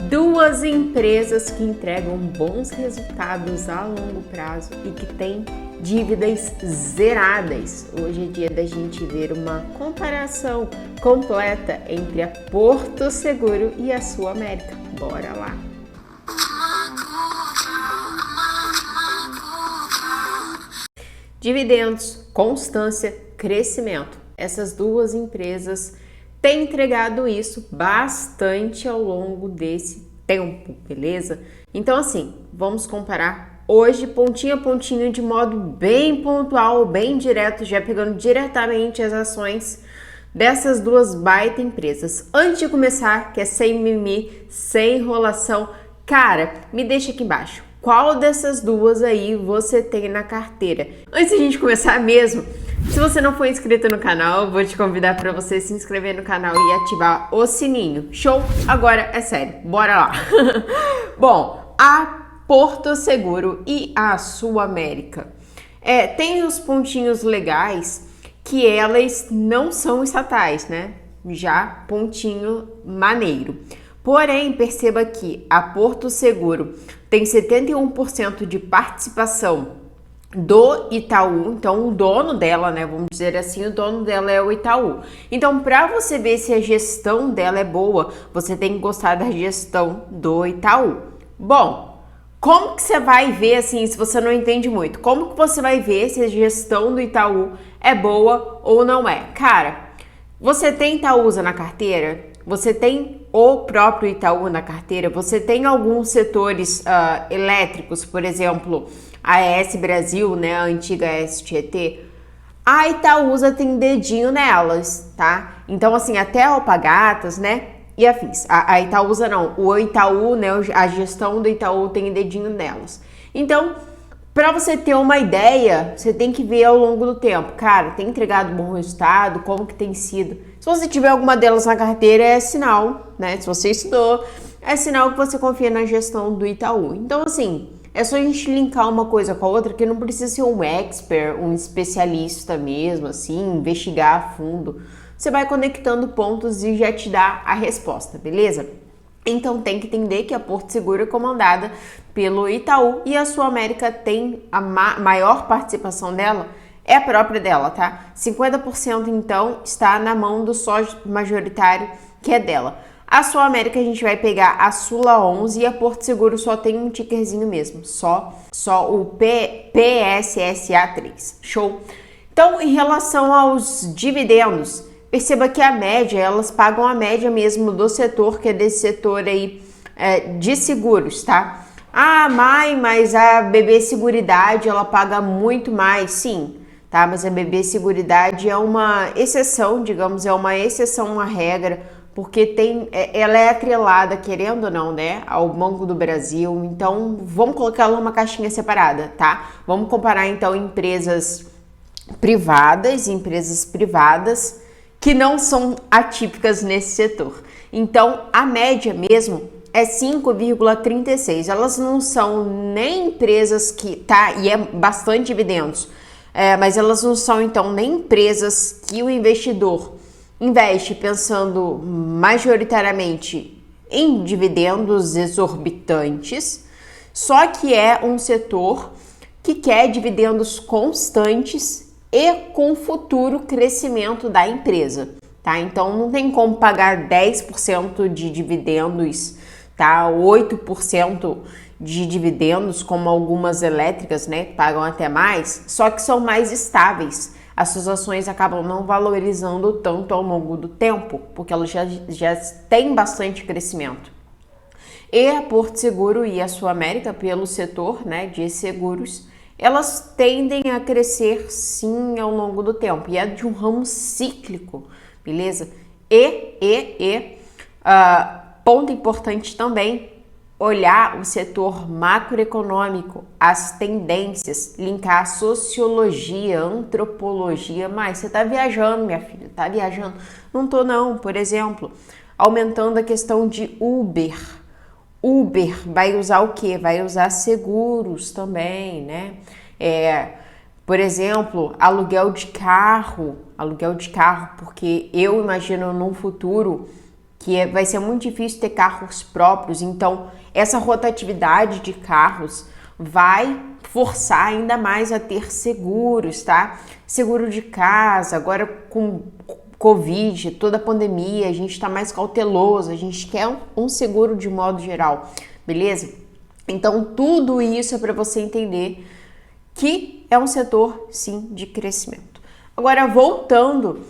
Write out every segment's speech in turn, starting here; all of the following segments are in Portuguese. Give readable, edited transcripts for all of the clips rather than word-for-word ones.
Duas empresas que entregam bons resultados a longo prazo e que têm dívidas zeradas. Hoje é dia da gente ver uma comparação completa entre a Porto Seguro e a SulAmérica. Bora lá! Dividendos, constância, crescimento. Essas duas empresas têm entregado isso bastante ao longo desse tempo, beleza? Então, assim, vamos comparar hoje pontinho a pontinho de modo bem pontual, bem direto, já pegando diretamente as ações dessas duas baita empresas. Antes de começar, que é sem mimimi, sem enrolação, cara, me deixa aqui embaixo. Qual dessas duas aí você tem na carteira? Antes de a gente começar mesmo, se você não for inscrito no canal, eu vou te convidar para você se inscrever no canal e ativar o sininho. Show? Agora é sério, bora lá! Bom, a Porto Seguro e a SulAmérica tem os pontinhos legais que elas não são estatais, né? Já pontinho maneiro. Porém, perceba que a Porto Seguro tem 71% de participação do Itaú, então o dono dela, né, vamos dizer assim, o dono dela é o Itaú. Então, para você ver se a gestão dela é boa, você tem que gostar da gestão do Itaú. Bom, como que você vai ver, assim, se você não entende muito, como que você vai ver se a gestão do Itaú é boa ou não é? Cara, você tem Itaúsa na carteira? Você tem o próprio Itaú na carteira? Você tem alguns setores elétricos, por exemplo, a ES Brasil, né, a antiga ES Tietê? A Itaúsa tem dedinho nelas, tá? Então, assim, até a Alpagatas, né, e afins. A Itaúsa não, o Itaú, né, a gestão do Itaú tem dedinho nelas. Então, para você ter uma ideia, você tem que ver ao longo do tempo. Cara, tem entregado bom resultado? Como que tem sido? Se você tiver alguma delas na carteira, é sinal, né? Se você estudou, é sinal que você confia na gestão do Itaú. Então, assim, é só a gente linkar uma coisa com a outra, que não precisa ser um expert, um especialista mesmo, assim, investigar a fundo. Você vai conectando pontos e já te dá a resposta, beleza? Então tem que entender que a Porto Seguro é comandada pelo Itaú e a SulAmérica tem a maior participação dela, é a própria dela, tá? 50% então está na mão do sócio majoritário que é dela. A SulAmérica a gente vai pegar a Sula 11 e a Porto Seguro só tem um tickerzinho mesmo, só o PSSA3. Show? Então, em relação aos dividendos, perceba que a média, elas pagam a média mesmo do setor, que é desse setor aí de seguros, tá? Ah, mas a BB Seguridade, ela paga muito mais, sim, tá? Mas a BB Seguridade é uma exceção, digamos, é uma exceção à regra, porque ela é atrelada, querendo ou não, né, ao Banco do Brasil. Então, vamos colocar ela numa caixinha separada, tá? Vamos comparar, então, empresas privadas que não são atípicas nesse setor. Então, a média mesmo é 5,36. Elas não são nem empresas que, e é bastante dividendos, mas elas não são, então, nem empresas que o investidor investe pensando majoritariamente em dividendos exorbitantes, só que é um setor que quer dividendos constantes e com futuro crescimento da empresa, tá? Então não tem como pagar 10% de dividendos, tá? 8% de dividendos, como algumas elétricas, né, que pagam até mais, só que são mais estáveis. As suas ações acabam não valorizando tanto ao longo do tempo, porque elas já têm bastante crescimento. E a Porto Seguro e a SulAmérica, pelo setor, né, de seguros, elas tendem a crescer sim ao longo do tempo, e é de um ramo cíclico, beleza? Ponto importante também, olhar o setor macroeconômico, as tendências, linkar sociologia, antropologia, mas você tá viajando, minha filha, tá viajando? Não tô não, por exemplo, aumentando a questão de Uber vai usar o quê? Vai usar seguros também, né? Por exemplo, aluguel de carro, porque eu imagino num futuro que vai ser muito difícil ter carros próprios, então essa rotatividade de carros vai forçar ainda mais a ter seguros, tá? Seguro de casa, agora com Covid, toda a pandemia, a gente tá mais cauteloso, a gente quer um seguro de modo geral, beleza? Então tudo isso é para você entender que é um setor, sim, de crescimento. Agora, voltando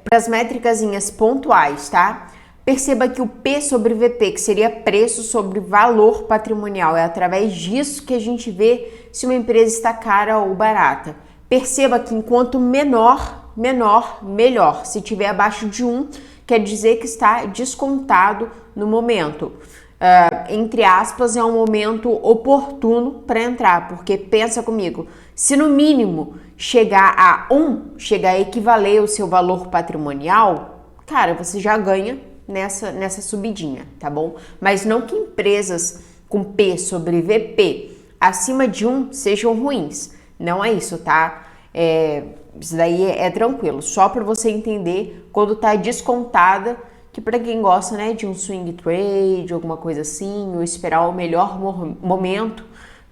para as métricazinhas pontuais, tá? Perceba que o P sobre VP, que seria preço sobre valor patrimonial, é através disso que a gente vê se uma empresa está cara ou barata. Perceba que enquanto menor, melhor. Se tiver abaixo de 1, quer dizer que está descontado no momento. Entre aspas, é um momento oportuno para entrar, porque pensa comigo, se no mínimo chegar a 1, chegar a equivaler o seu valor patrimonial, cara, você já ganha nessa subidinha, tá bom? Mas não que empresas com P sobre VP acima de 1 sejam ruins, não é isso, tá? Isso daí é tranquilo, só para você entender quando tá descontada, que para quem gosta, né, de um swing trade, alguma coisa assim, ou esperar o melhor momento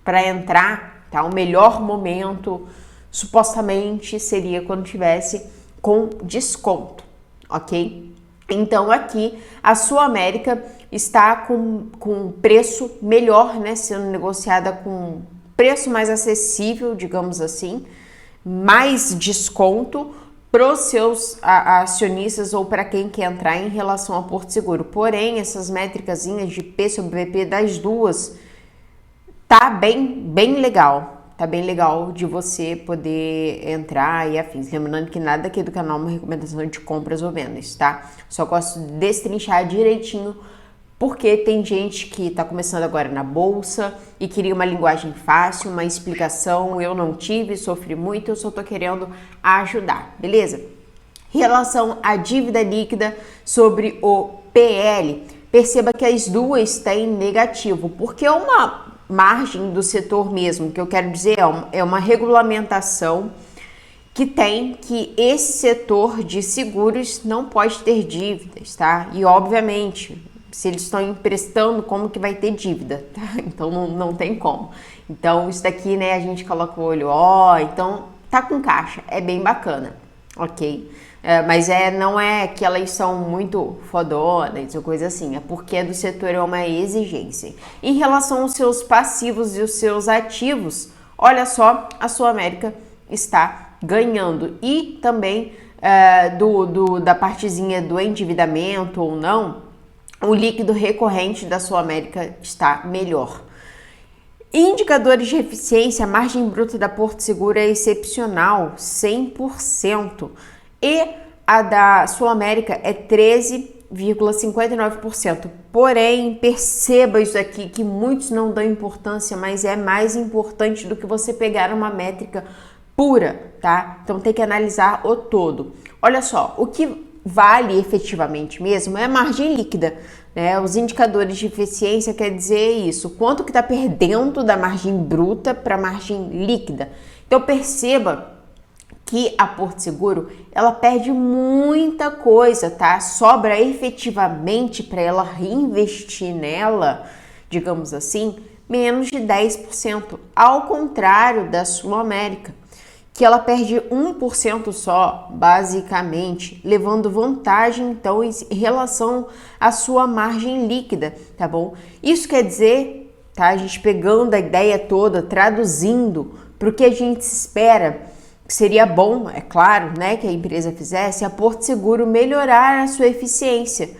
para entrar, tá? O melhor momento supostamente seria quando tivesse com desconto, ok? Então aqui a Sul América está com preço melhor, né, sendo negociada com preço mais acessível, digamos assim, mais desconto para os seus acionistas ou para quem quer entrar em relação ao Porto Seguro. Porém, essas métricazinhas de P sobre VP das duas tá bem legal. Tá bem legal de você poder entrar e afins. Lembrando que nada aqui do canal é uma recomendação de compras ou vendas, tá? Só gosto de destrinchar direitinho, porque tem gente que tá começando agora na bolsa e queria uma linguagem fácil, uma explicação. Eu não tive, sofri muito, eu só tô querendo ajudar, beleza? Em relação à dívida líquida sobre o PL, perceba que as duas têm negativo, porque é uma margem do setor mesmo, que eu quero dizer é uma regulamentação que tem que esse setor de seguros não pode ter dívidas, tá? E obviamente, se eles estão emprestando, como que vai ter dívida, tá? Então não tem como. Então isso daqui, né, a gente coloca o olho, então tá com caixa, é bem bacana, ok? Mas não é que elas são muito fodonas ou coisa assim, é porque do setor é uma exigência. Em relação aos seus passivos e os seus ativos, olha só, a Sul América está ganhando. E também da partezinha do endividamento ou não, o líquido recorrente da Sul América está melhor. Indicadores de eficiência, a margem bruta da Porto Seguro é excepcional, 100%. E a da Sul América é 13,59%. Porém, perceba isso aqui, que muitos não dão importância, mas é mais importante do que você pegar uma métrica pura, tá? Então tem que analisar o todo. Olha só, o que vale efetivamente mesmo é a margem líquida, né? Os indicadores de eficiência quer dizer isso, quanto que está perdendo da margem bruta para a margem líquida. Então perceba que a Porto Seguro, ela perde muita coisa, tá? Sobra efetivamente para ela reinvestir nela, digamos assim, menos de 10%, ao contrário da Sul América, que ela perde 1% só, basicamente, levando vantagem, então, em relação à sua margem líquida, tá bom? Isso quer dizer, tá? A gente pegando a ideia toda, traduzindo para o que a gente espera, que seria bom, é claro, né, que a empresa fizesse, a Porto Seguro melhorar a sua eficiência.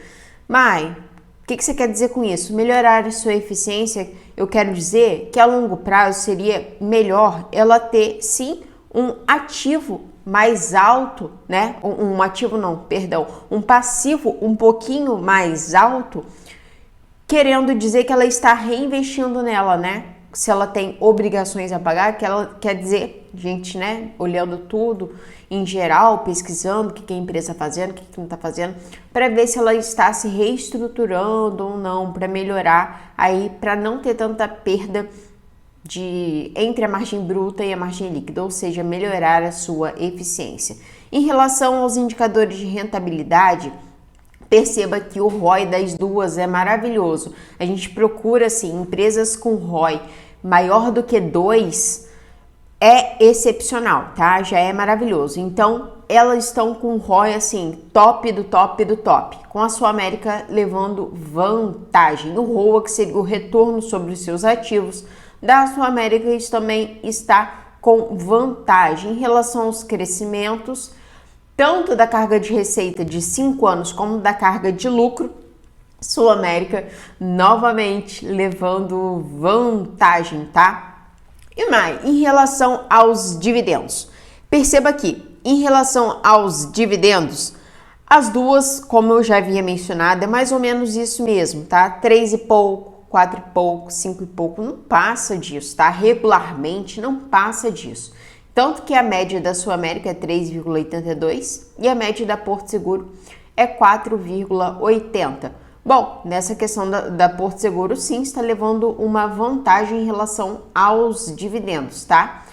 Mai, o que você quer dizer com isso? Melhorar a sua eficiência, eu quero dizer que a longo prazo seria melhor ela ter, sim, um ativo mais alto, né? Um passivo um pouquinho mais alto, querendo dizer que ela está reinvestindo nela, né? Se ela tem obrigações a pagar, que ela quer dizer, gente, né? Olhando tudo em geral, pesquisando o que a empresa está fazendo, o que não está fazendo, para ver se ela está se reestruturando ou não, para melhorar aí, para não ter tanta perda entre a margem bruta e a margem líquida, ou seja, melhorar a sua eficiência. Em relação aos indicadores de rentabilidade, Perceba que o ROI das duas é maravilhoso. A gente procura, assim, empresas com ROI maior do que 2, é excepcional, tá? Já é maravilhoso. Então, elas estão com ROI, assim, top do top do top. Com a Sul América levando vantagem. O ROA, que seria o retorno sobre os seus ativos, da Sul América, isso também está com vantagem em relação aos crescimentos, tanto da carga de receita de 5 anos como da carga de lucro. Sul América novamente levando vantagem, tá? E mais, em relação aos dividendos, perceba aqui, em relação aos dividendos, as duas, como eu já havia mencionado, é mais ou menos isso mesmo, tá? 3 e pouco, 4 e pouco, 5 e pouco, não passa disso, tá? Regularmente não passa disso. Tanto que a média da Sul América é 3,82 e a média da Porto Seguro é 4,80. Bom, nessa questão da Porto Seguro, sim, está levando uma vantagem em relação aos dividendos, tá?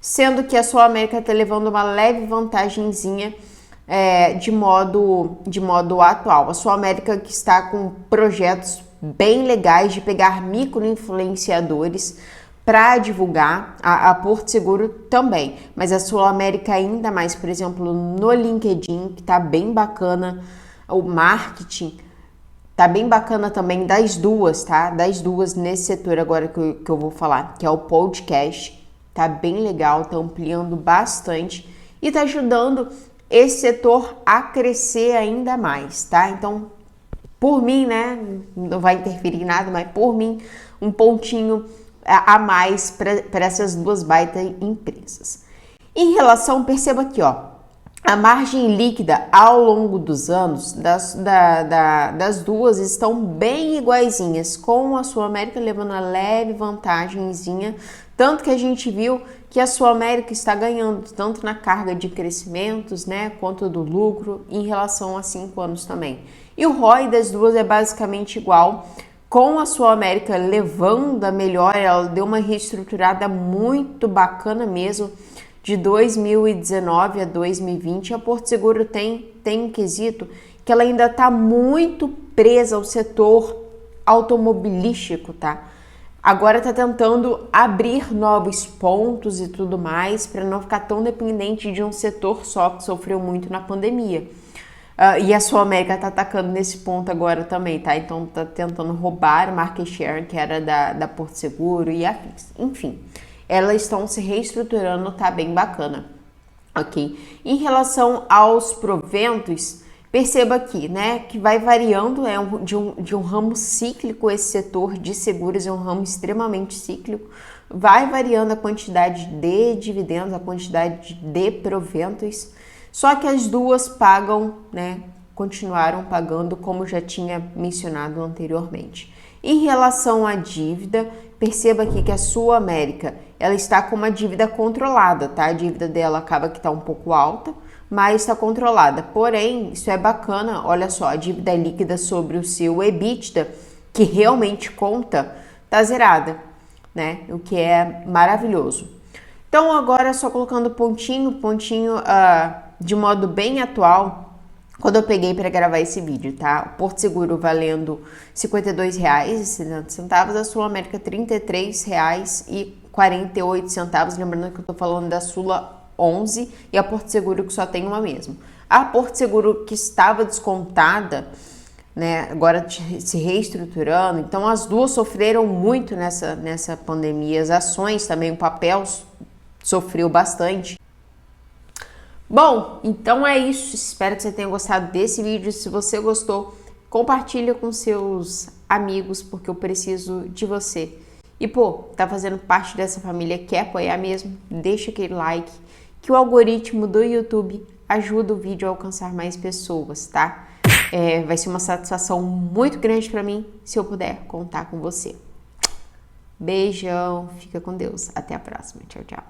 Sendo que a Sul América está levando uma leve vantagenzinha de modo atual. A Sul América que está com projetos bem legais de pegar micro-influenciadores para divulgar, a Porto Seguro também, mas a Sul América ainda mais, por exemplo, no LinkedIn, que tá bem bacana, o marketing tá bem bacana também das duas, tá? Das duas nesse setor agora que eu vou falar, que é o podcast, tá bem legal, tá ampliando bastante e tá ajudando esse setor a crescer ainda mais, tá? Então, por mim, né, não vai interferir em nada, mas por mim, um pontinho a mais para essas duas baita empresas. Em relação, perceba aqui, ó, a margem líquida ao longo dos anos das duas estão bem iguaizinhas, com a Sul América levando uma leve vantagenzinha, tanto que a gente viu que a Sul América está ganhando tanto na carga de crescimentos, né, quanto do lucro em relação a 5 anos também. E o ROI das duas é basicamente igual, com a Sul América levando a melhor, ela deu uma reestruturada muito bacana mesmo, de 2019 a 2020. A Porto Seguro tem um quesito que ela ainda está muito presa ao setor automobilístico, tá? Agora está tentando abrir novos pontos e tudo mais para não ficar tão dependente de um setor só que sofreu muito na pandemia. E a Sul América tá atacando nesse ponto agora também, tá? Então tá tentando roubar o market share que era da Porto Seguro e afins. Enfim, elas estão se reestruturando, tá bem bacana, ok? Em relação aos proventos, perceba aqui, né, que vai variando, de um ramo cíclico, esse setor de seguros é um ramo extremamente cíclico, vai variando a quantidade de dividendos, a quantidade de proventos. Só que as duas pagam, né? Continuaram pagando, como já tinha mencionado anteriormente. Em relação à dívida, perceba aqui que a Sul América, ela está com uma dívida controlada, tá? A dívida dela acaba que está um pouco alta, mas está controlada. Porém, isso é bacana, olha só, a dívida líquida sobre o seu EBITDA, que realmente conta, tá zerada, né? O que é maravilhoso. Então, agora só colocando pontinho, de modo bem atual, quando eu peguei para gravar esse vídeo, tá? O Porto Seguro valendo R$ 52,70, a Sul América R$ 33,48, lembrando que eu tô falando da Sula 11 e a Porto Seguro que só tem uma mesmo. A Porto Seguro que estava descontada, né, agora se reestruturando, então as duas sofreram muito nessa pandemia, as ações também, o papel sofreu bastante. Bom, então é isso, espero que você tenha gostado desse vídeo. Se você gostou, compartilha com seus amigos, porque eu preciso de você. E pô, tá fazendo parte dessa família, quer apoiar mesmo? Deixa aquele like, que o algoritmo do YouTube ajuda o vídeo a alcançar mais pessoas, tá? Vai ser uma satisfação muito grande pra mim se eu puder contar com você. Beijão, fica com Deus, até a próxima, tchau, tchau.